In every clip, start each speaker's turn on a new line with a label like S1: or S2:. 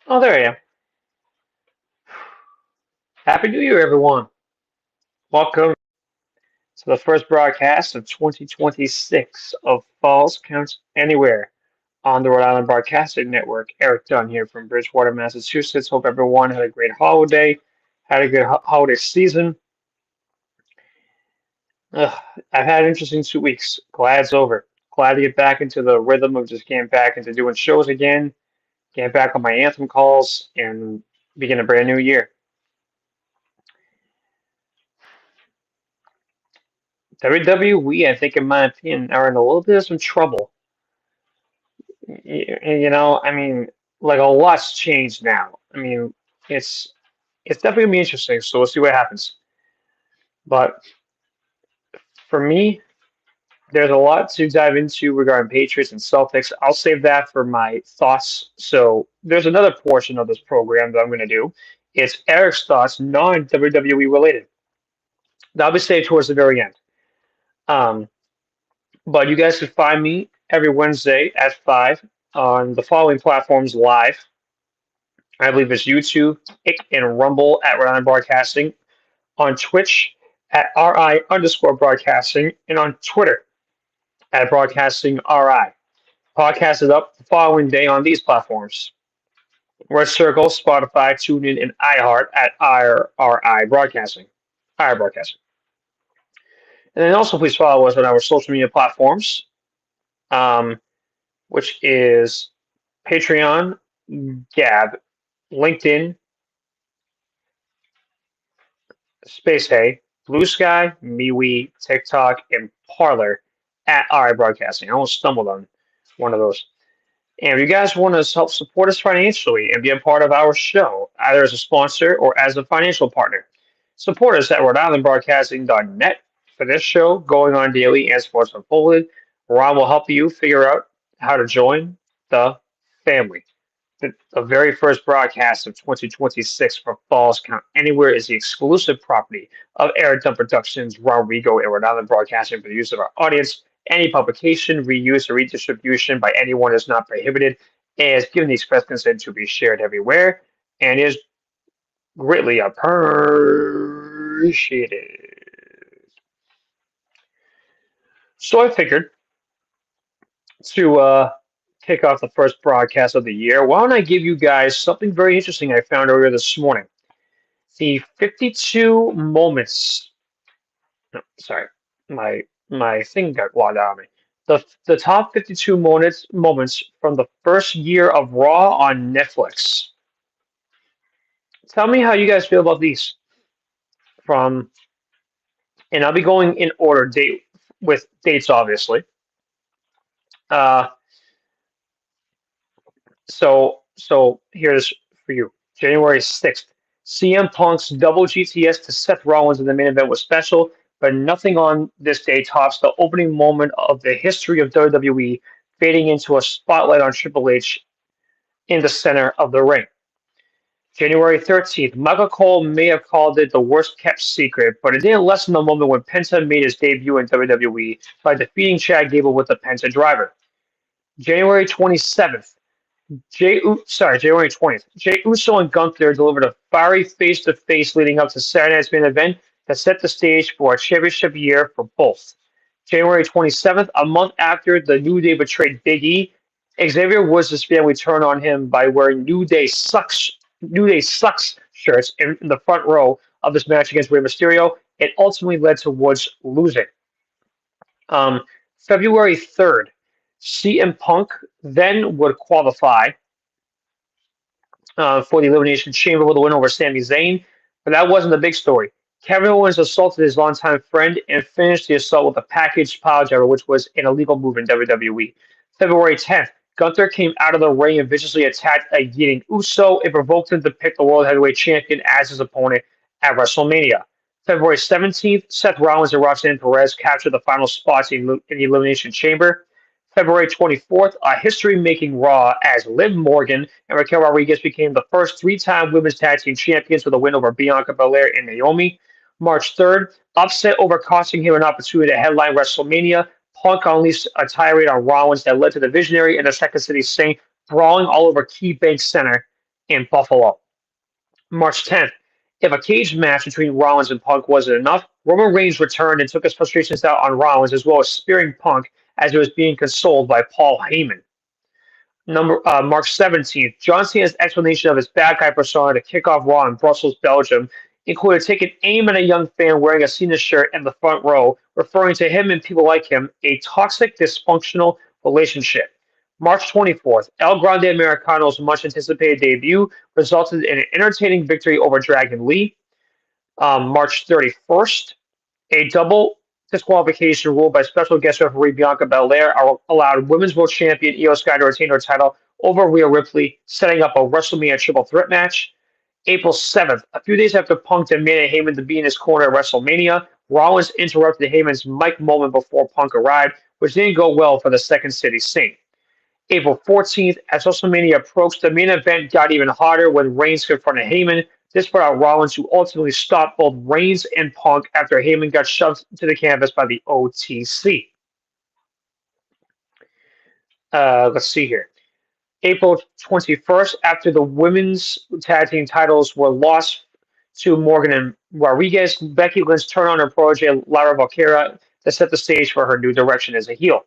S1: Oh, there I am. Happy New Year, everyone. Welcome to the first broadcast of 2026 of Falls Counts Anywhere on the Rhode Island Broadcasting Network. Erik Dunn here from Bridgewater, Massachusetts. Hope everyone had a great holiday, had a good holiday season. Ugh, I've had an interesting 2 weeks. Glad it's over. Glad to get back into the rhythm of just getting back into doing shows again, getting back on my anthem calls, and begin a brand new year. WWE, I think, in my opinion, are in a little bit of some trouble. I mean, like a lot's changed now. I mean, it's it's definitely gonna be interesting. So we'll see what happens. But for me, there's a lot to dive into regarding Patriots and Celtics. I'll save that for my thoughts. So there's another portion of this program that I'm going to do. It's Erik's thoughts, non-WWE related. That'll be saved towards the very end. Um, but you guys can find me every Wednesday at 5 on the following platforms live. I believe it's YouTube, Ick, and Rumble at Rhode Island Broadcasting, on Twitch at RI underscore broadcasting, and on Twitter at broadcasting RI. Podcast is up the following day on these platforms: Red Circle, Spotify, TuneIn, and iHeart at IRI Broadcasting. IR Broadcasting. And then also please follow us on our social media platforms, um, which is Patreon, Gab, LinkedIn, Space Hay, Blue Sky, MeWe, TikTok, and Parlor at RI Broadcasting. I almost stumbled on one of those. And if you guys want to help support us financially and be a part of our show, either as a sponsor or as a financial partner, support us at rhodeislandbroadcasting.net for this show going on daily and Sports Unfolded. Ron will help you figure out how to join the family. The very first broadcast of 2026 for Falls Count Anywhere is the exclusive property of Erik Dunn Productions, Rodrigo, and Rhode Island Broadcasting for the use of our audience. Any publication, reuse, or redistribution by anyone is not prohibited and is given the express consent to be shared everywhere and is greatly appreciated. So I figured to kick off the first broadcast of the year, why don't I give you guys something very interesting I found earlier this morning? The 52 moments. No, sorry, my thing got logged out on me. The top 52 moments from the first year of Raw on Netflix. Tell me how you guys feel about these. From and I'll be going in order, date with dates, obviously. Uh, so here's for you. January 6th. CM Punk's double GTS to Seth Rollins in the main event was special, but nothing on this day tops the opening moment of the history of WWE fading into a spotlight on Triple H in the center of the ring. January 13th, Michael Cole may have called it the worst kept secret, but it didn't lessen the moment when Penta made his debut in WWE by defeating Chad Gable with the Penta driver. January 27th, January 20th. Jey Uso and Gunther delivered a fiery face-to-face leading up to Saturday night's main event that set the stage for a championship year for both. January 27th, a month after the New Day betrayed Big E, Xavier Woods' family turned on him by wearing New Day sucks shirts in the front row of this match against Rey Mysterio. It ultimately led to Woods losing. Um, February 3rd, CM Punk then would qualify for the Elimination Chamber with a win over Sami Zayn, but that wasn't the big story. Kevin Owens assaulted his longtime friend and finished the assault with a package piledriver, which was an illegal move in WWE. February 10th, Gunther came out of the ring and viciously attacked a Yeeting Uso. It provoked him to pick the World Heavyweight Champion as his opponent at WrestleMania. February 17th, Seth Rollins and Roxanne Perez captured the final spots in the Elimination Chamber. February 24th, a history-making Raw as Liv Morgan and Raquel Rodriguez became the first three-time women's tag team champions with a win over Bianca Belair and Naomi. March 3rd, upset over costing him an opportunity to headline WrestleMania. Punk unleashed a tirade on Rollins that led to the Visionary and the Second City Saint brawling all over KeyBank Center in Buffalo. March 10th, if a cage match between Rollins and Punk wasn't enough, Roman Reigns returned and took his frustrations out on Rollins as well as spearing Punk as he was being consoled by Paul Heyman. March 17th, John Cena's explanation of his bad guy persona to kick off Raw in Brussels, Belgium, included taking aim at a young fan wearing a Cena shirt in the front row, referring to him and people like him, a toxic, dysfunctional relationship. March 24th, El Grande Americano's much anticipated debut resulted in an entertaining victory over Dragon Lee. March 31st, a double disqualification rule by special guest referee Bianca Belair allowed Women's World Champion Io Sky to retain her title over Rhea Ripley, setting up a WrestleMania triple threat match. April 7th, a few days after Punk demanded Heyman to be in his corner at WrestleMania, Rollins interrupted Heyman's mic moment before Punk arrived, which didn't go well for the Second City Saint. April 14th, as WrestleMania approached, the main event got even hotter when Reigns confronted Heyman. This brought out Rollins, who ultimately stopped both Reigns and Punk after Heyman got shoved to the canvas by the OTC. Let's see here. April 21st, after the women's tag team titles were lost to Morgan and Rodriguez, Becky Lynch turned on her protege, Lara Valkyria, to set the stage for her new direction as a heel.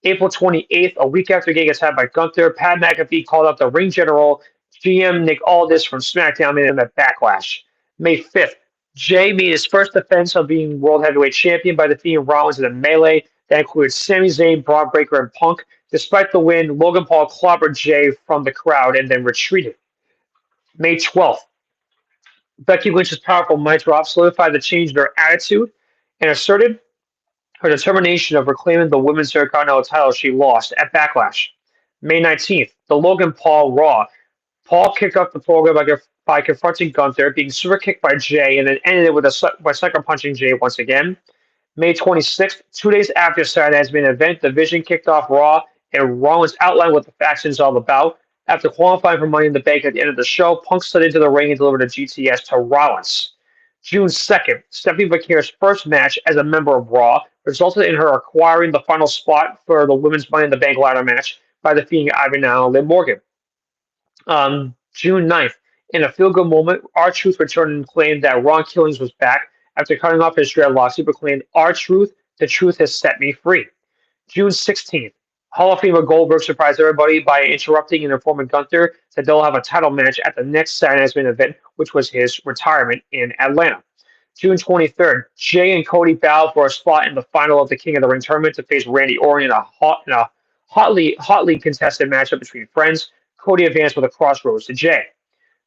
S1: April 28th, a week after getting attacked by Gunther, Pat McAfee called up the ring general, GM Nick Aldis from SmackDown in a Backlash. May 5th, Jay made his first defense of being World Heavyweight Champion by defeating Rollins in a melee that included Sami Zayn, Braun Breaker, and Punk. Despite the win, Logan Paul clobbered Jay from the crowd and then retreated. May 12th, Becky Lynch's powerful mic drop solidified the change in her attitude and asserted her determination of reclaiming the Women's Intercontinental title she lost at Backlash. May 19th, the Logan Paul Raw. Paul kicked off the program by confronting Gunther, being super kicked by Jay, and then ended it by sucker punching Jay once again. May 26th, 2 days after Saturday Night's main event, the Vision kicked off Raw, and Rollins outlined what the faction is all about. After qualifying for Money in the Bank at the end of the show, Punk slid into the ring and delivered a GTS to Rollins. June 2nd, Stephanie McMahon's first match as a member of Raw resulted in her acquiring the final spot for the Women's Money in the Bank ladder match by defeating Ivy Nile and Liv Morgan. June 9th, in a feel-good moment, R-Truth returned and claimed that Ron Killings was back. After cutting off his dreadlocks, he proclaimed, R-Truth, the truth has set me free. June 16th, Hall of Famer Goldberg surprised everybody by interrupting and informing Gunther that they'll have a title match at the next Saturday Night's main event, which was his retirement in Atlanta. June 23rd, Jay and Cody battled for a spot in the final of the King of the Ring tournament to face Randy Orton in a hotly contested matchup between friends. Cody advanced with a crossroads to Jay.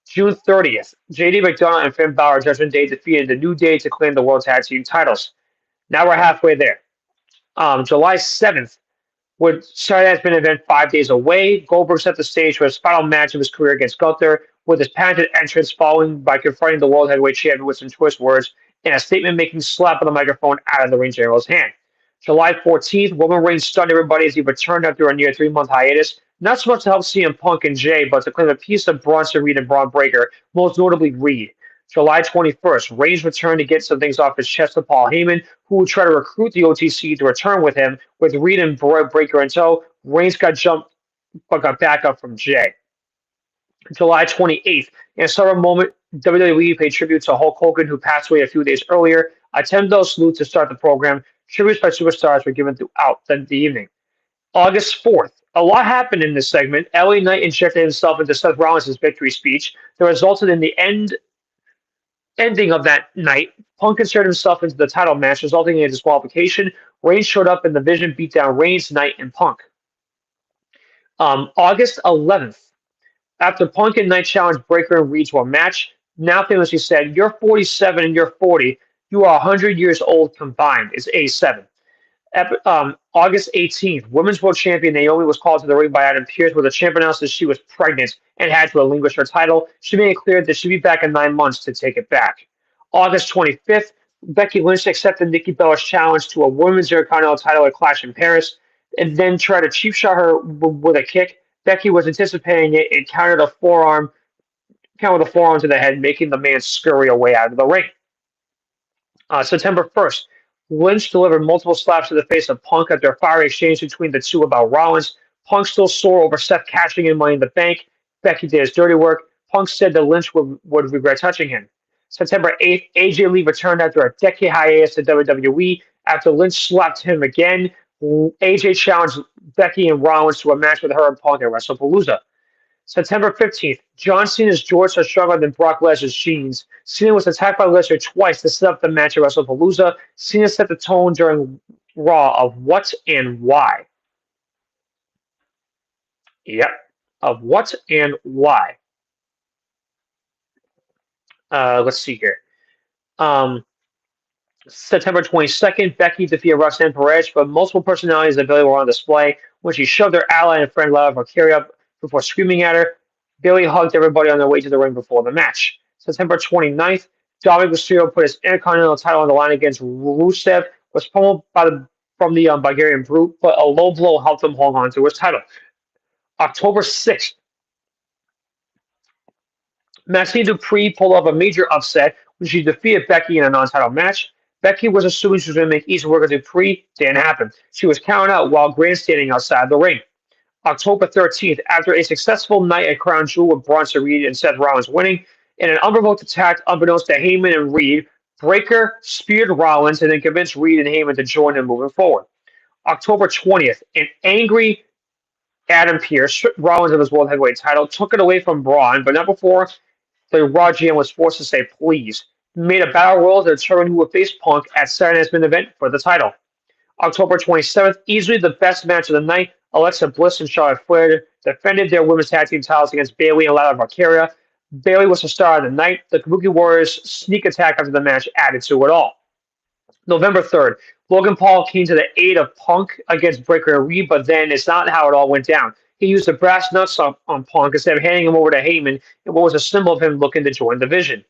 S1: June 30th, JD McDonough and Finn Balor Judgment Day defeated the New Day to claim the World Tag Team titles. Now we're halfway there. July 7th, with Saturday Night's main event 5 days away, Goldberg set the stage for his final match of his career against Gunther, with his patented entrance following by confronting the World Heavyweight Champion with some choice words and a statement-making slap of the microphone out of the ring general's hand. July 14th, Roman Reigns stunned everybody as he returned after a near 3-month hiatus, not so much to help CM Punk and Jay, but to claim a piece of Bronson Reed and Braun Breaker, most notably Reed. July 21st, Reigns returned to get some things off his chest to Paul Heyman, who would try to recruit the OTC to return with him. With Reed and Breaker in tow, Reigns got jumped but got back up from Jay. July 28th, in a summer moment, WWE paid tribute to Hulk Hogan, who passed away a few days earlier. A 10-bell salute to start the program. Tributes by superstars were given throughout the evening. August 4th, a lot happened in this segment. LA Knight injected himself into Seth Rollins' victory speech that resulted in the ending of that night. Punk inserted himself into the title match, resulting in a disqualification. Reigns showed up in the Vision, beat down Reigns, Knight, and Punk. August 11th, after Punk and Knight challenged Breaker and Reed to a match, now famously said, "You're 47 and you're 40. You are 100 years old combined," is A7. August 18th, Women's World Champion Naomi was called to the ring by Adam Pearce, where the champ announced that she was pregnant and had to relinquish her title. She made it clear that she'd be back in 9 months to take it back. August 25th, Becky Lynch accepted Nikki Bella's challenge to a Women's Intercontinental title at Clash in Paris, and then tried to cheap shot her with a kick. Becky was anticipating it and countered with a forearm to the head, making the man scurry away out of the ring. September 1st, Lynch delivered multiple slaps to the face of Punk after a fiery exchange between the two about Rollins. Punk still sore over Seth cashing in Money in the Bank. Becky did his dirty work. Punk said that Lynch would regret touching him. September 8th, AJ Lee returned after a decade hiatus to WWE after Lynch slapped him again. AJ challenged Becky and Rollins to a match with her and Punk at WrestlePalooza. September 15th, John Cena's jorts are stronger than Brock Lesnar's jeans. Cena was attacked by Lesnar twice to set up the match at WrestlePalooza. Cena set the tone during Raw of what and why. Yep, of what and why. Let's see here. September 22nd, Becky defeated Roxanne Perez, but multiple personalities of Bayley were on display when she shoved her ally and friend Lara Valkyria up before screaming at her. Bayley hugged everybody on their way to the ring before the match. September 29th, Dominic Mysterio put his Intercontinental title on the line against Rusev, was pummeled from the Bulgarian Brute, but a low blow helped him hold on to his title. October 6th, Maxine Dupree pulled off a major upset when she defeated Becky in a non-title match. Becky was assuming she was going to make easy work of Dupree. Didn't happen. She was counted out while grandstanding outside the ring. October 13th, after a successful night at Crown Jewel with Bronson Reed and Seth Rollins winning, in an unprovoked attack unbeknownst to Heyman and Reed, Breakker speared Rollins and then convinced Reed and Heyman to join him moving forward. October 20th, an angry Adam Pearce stripped Rollins of his World Heavyweight title, took it away from Braun, but not before the Raw GM was forced to say please. Made a battle royal to determine who would face Punk at Saturday Night's main event for the title. October 27th, easily the best match of the night, Alexa Bliss and Charlotte Flair defended their women's tag team titles against Bayley and Lara Valkyria. Bayley was the star of the night. The Kabuki Warriors' sneak attack after the match added to it all. November 3rd, Logan Paul came to the aid of Punk against Breakker and Reed, but then it's not how it all went down. He used the brass nuts on Punk instead of handing him over to Heyman in what was a symbol of him looking to join the division.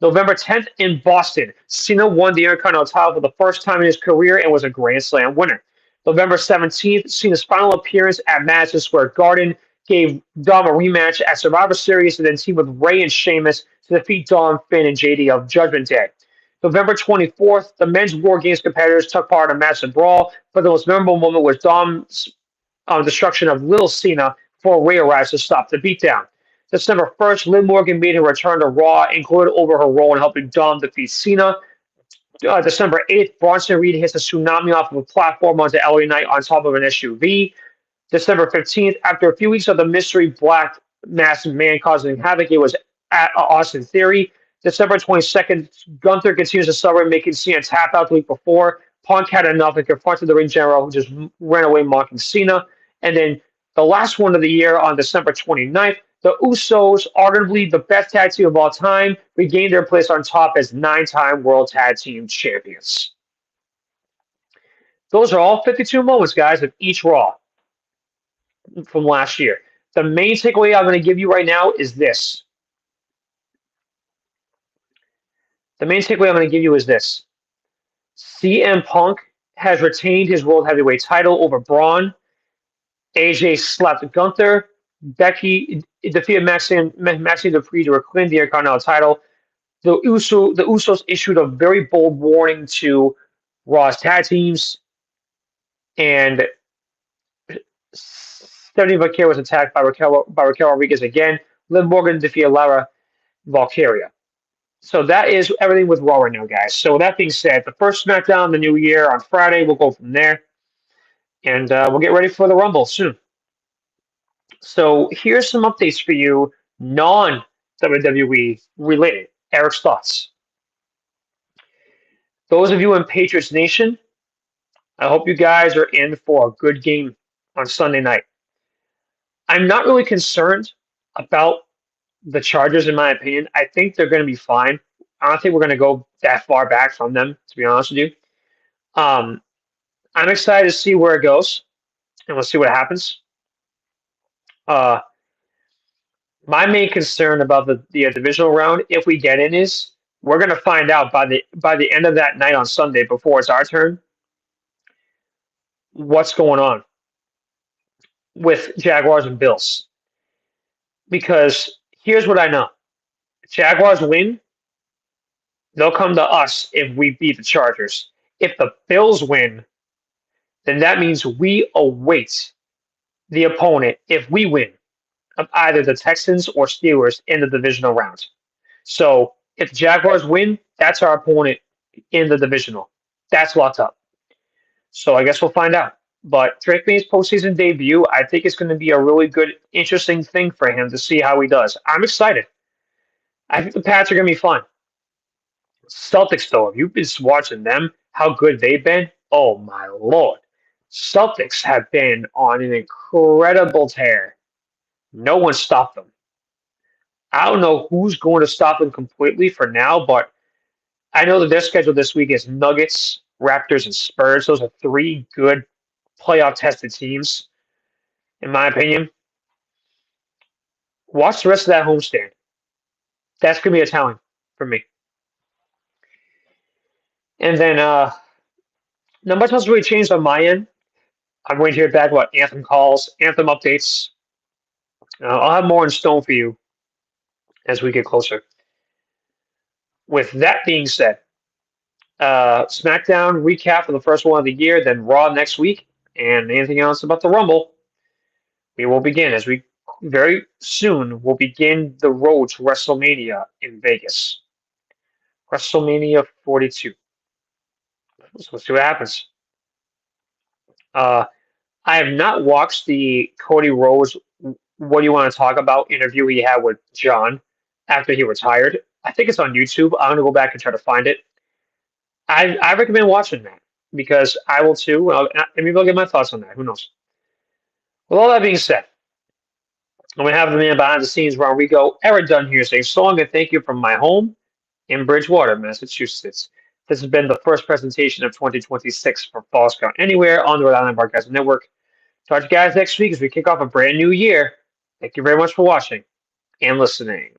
S1: November 10th in Boston, Cena won the Intercontinental title for the first time in his career and was a Grand Slam winner. November 17th, Cena's final appearance at Madison Square Garden gave Dom a rematch at Survivor Series and then teamed with Rey and Sheamus to defeat Dom, Finn, and JD of Judgment Day. November 24th, the men's War Games competitors took part in a massive brawl, but the most memorable moment was Dom's destruction of Little Cena before Rey arrives to stop the beatdown. December 1st, Liv Morgan made her return to Raw and gloated over her role in helping Dom defeat Cena. December 8th, Bronson Reed hits a tsunami off of a platform onto LA Knight on top of an SUV. December 15th, after a few weeks of the mystery black masked man causing havoc, it was at Austin Theory. December 22nd, Gunther continues to celebrate, making Cena tap out the week before. Punk had enough and confronted the ring general, who just ran away mocking Cena. And then the last one of the year on December 29th, the Usos, arguably the best tag team of all time, regained their place on top as 9-time World Tag Team Champions. Those are all 52 moments, guys, of each Raw from last year. The main takeaway I'm going to give you right now is this. The main takeaway I'm going to give you is this. CM Punk has retained his World Heavyweight title over Braun. AJ slapped Gunther. Becky defeated Maxine Dupree to reclaim the Intercontinental title. The Usos issued a very bold warning to Raw's tag teams. And Stephanie Valkyria was attacked by Raquel Rodriguez again. Liv Morgan defeated Lara Valkyria. So that is everything with Raw right now, guys. So with that being said, the first SmackDown, the new year on Friday, we'll go from there. And we'll get ready for the Rumble soon. So here's some updates for you, non-WWE related. Erik's Thoughts. Those of you in Patriots Nation, I hope you guys are in for a good game on Sunday night. I'm not really concerned about the Chargers, in my opinion. I think they're going to be fine. I don't think we're going to go that far back from them, to be honest with you. I'm excited to see where it goes, and we'll see what happens. My main concern about the divisional round, if we get in, is we're going to find out by the end of that night on Sunday, before it's our turn, what's going on with Jaguars and Bills. Because here's what I know. Jaguars win, they'll come to us if we beat the Chargers. If the Bills win, then that means we await the opponent if we win. of either the Texans or Steelers in the divisional round. So if the Jaguars win, that's our opponent in the divisional. That's locked up. So I guess we'll find out. But Drake May's postseason debut, I think it's going to be a really good, interesting thing for him to see how he does. I'm excited. I think the Pats are going to be fun. Celtics, though, if you've been watching them, how good they've been, oh my lord. Celtics have been on an incredible tear. No one stopped them. I don't know who's going to stop them completely for now, but I know that their schedule this week is Nuggets, Raptors, and Spurs. Those are three good playoff tested teams, in my opinion. Watch the rest of that homestand. That's going to be a telling for me. And then, not much else really changed on my end. I'm waiting to hear back about Anthem calls, Anthem updates. I'll have more in stone for you as we get closer. With that being said, SmackDown recap for the first one of the year, then Raw next week, and anything else about the Rumble. We will begin as we very soon will begin the road to WrestleMania in Vegas. WrestleMania 42. So let's see what happens. I have not watched the Cody Rhodes "What Do You Want to Talk About" interview he had with John after he retired. I think it's on YouTube. I'm gonna go back and try to find it. I recommend watching that because I will too. And maybe I'll get my thoughts on that. Who knows? With all that being said, I'm gonna have the man behind the scenes, Ron Rico, Erik Dunn here saying so long and thank you from my home in Bridgewater, Massachusetts. This has been the first presentation of 2026 for Falls Count Anywhere on the Rhode Island Broadcasting Network. Talk to you guys next week as we kick off a brand new year. Thank you very much for watching and listening.